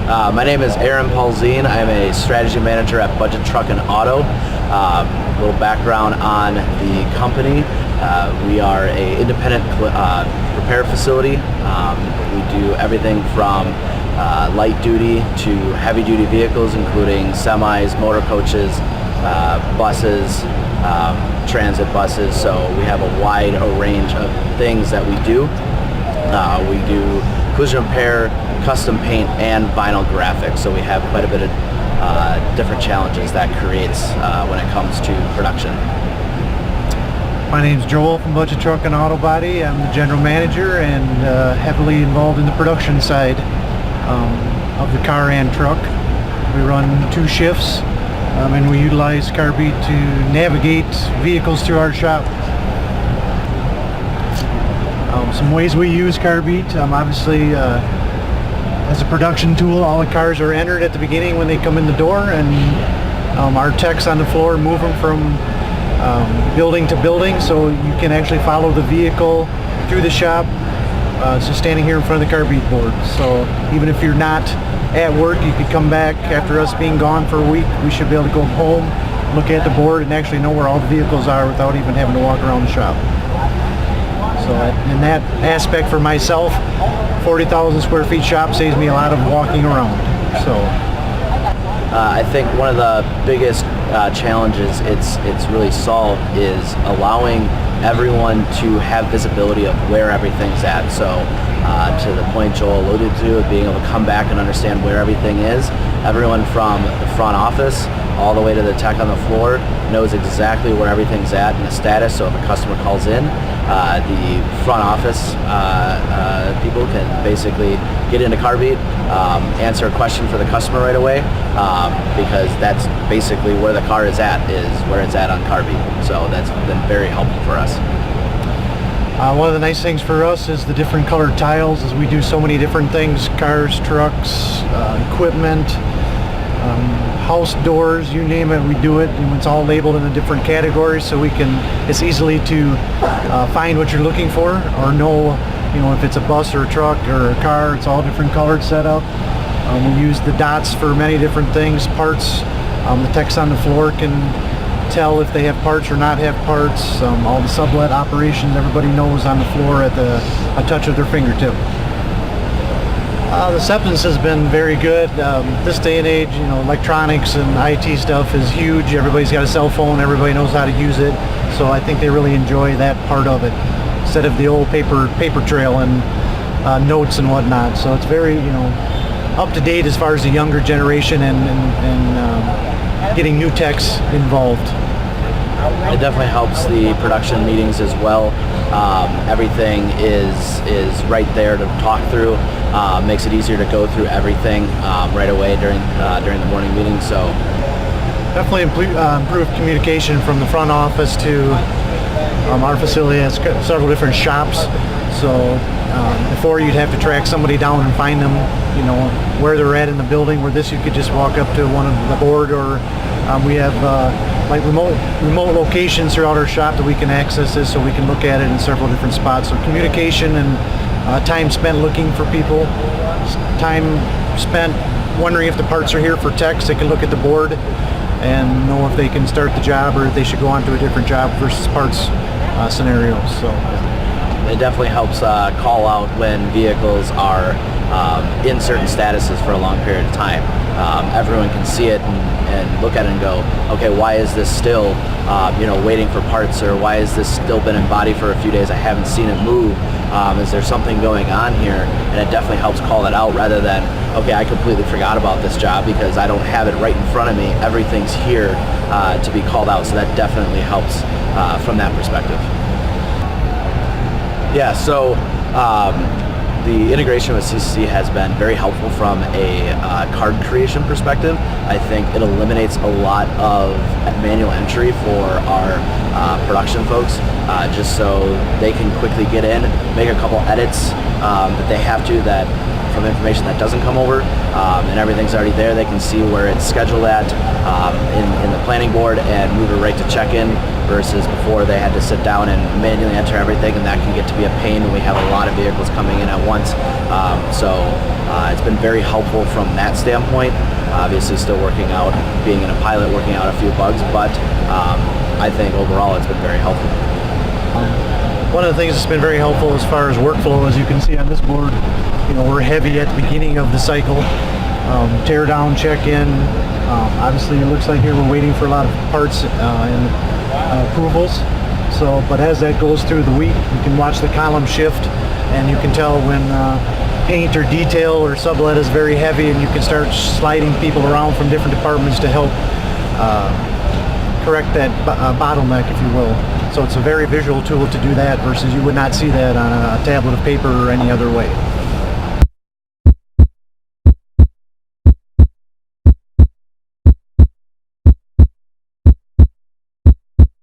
My name is Aaron Paulzine. I'm a strategy manager at Budget Truck and Auto. A little background on the company. We are an independent repair facility. We do everything from light duty to heavy duty vehicles, including semis, motor coaches, buses, transit buses. So we have a wide range of things that we do. We do collision repair, custom paint, and vinyl graphics. So we have quite a bit of different challenges that creates when it comes to production. My name's Joel from Budget Truck and Auto Body. I'm the general manager and heavily involved in the production side of the car and truck. We run 2 shifts and we utilize Carbeat to navigate vehicles through our shop. Some ways we use Carbeat, obviously as a production tool, all the cars are entered at the beginning when they come in the door, and our techs on the floor move them from building to building, so you can actually follow the vehicle through the shop, just standing here in front of the Carbeat board. So even if you're not at work, you could come back after us being gone for a week. We should be able to go home, look at the board, and actually know where all the vehicles are without even having to walk around the shop. So in that aspect for myself, 40,000 square feet shop saves me a lot of walking around. So I think one of the biggest challenges it's really solved is allowing everyone to have visibility of where everything's at. So to the point Joel alluded to, of being able to come back and understand where everything is, everyone from the front office all the way to the tech on the floor knows exactly where everything's at and the status. So if a customer calls in, the front office people can basically get into Carbeat, answer a question for the customer right away, because that's basically where the car is where it's at on Carbeat. So that's been very helpful for us. One of the nice things for us is the different colored tiles, as we do so many different things: cars, trucks, equipment, house doors, you name it, we do it, and it's all labeled in the different categories, so it's easily to find what you're looking for, or know, if it's a bus or a truck or a car. It's all different colored setup. We use the dots for many different things, parts. The techs on the floor can tell if they have parts or not have parts. All the sublet operations, everybody knows on the floor at a touch of their fingertip. The acceptance has been very good. This day and age, electronics and IT stuff is huge. Everybody's got a cell phone. Everybody knows how to use it. So I think they really enjoy that part of it, instead of the old paper trail and notes and whatnot. So it's very, up to date as far as the younger generation and getting new techs involved. It definitely helps the production meetings as well. Everything is right there to talk through. Makes it easier to go through everything right away during the morning meeting. So definitely improved communication from the front office to our facility. Has several different shops. So before you'd have to track somebody down and find them, where they're at in the building. Where this, you could just walk up to one of the board, or we have like remote locations throughout our shop that we can access this, so we can look at it in several different spots. So communication and time spent looking for people, time spent wondering if the parts are here for techs. They can look at the board and know if they can start the job or if they should go on to a different job versus parts scenarios. So it definitely helps call out when vehicles are in certain statuses for a long period of time. Everyone can see it and look at it and go, okay, why is this still waiting for parts, or why has this still been in body for a few days? I haven't seen it move. Is there something going on here? And it definitely helps call that out, rather than, okay, I completely forgot about this job because I don't have it right in front of me. Everything's here to be called out. So that definitely helps from that perspective. Yeah, so the integration with CCC has been very helpful from a card creation perspective. I think it eliminates a lot of manual entry for our production folks, just so they can quickly get in, make a couple edits that they have to, that from information that doesn't come over, and everything's already there. They can see where it's scheduled at in the planning board and move it right to check-in, versus before they had to sit down and manually enter everything, and that can get to be a pain when we have a lot of vehicles coming in at once. It's been very helpful from that standpoint. Obviously still working out, being in a pilot, working out a few bugs, but I think overall it's been very helpful. One of the things that's been very helpful as far as workflow, as you can see on this board, we're heavy at the beginning of the cycle. Tear down, check in. Obviously it looks like here we're waiting for a lot of parts and approvals. But as that goes through the week, you can watch the column shift, and you can tell when paint or detail or sublet is very heavy, and you can start sliding people around from different departments to help correct that bottleneck, if you will. So it's a very visual tool to do that, versus you would not see that on a tablet of paper or any other way.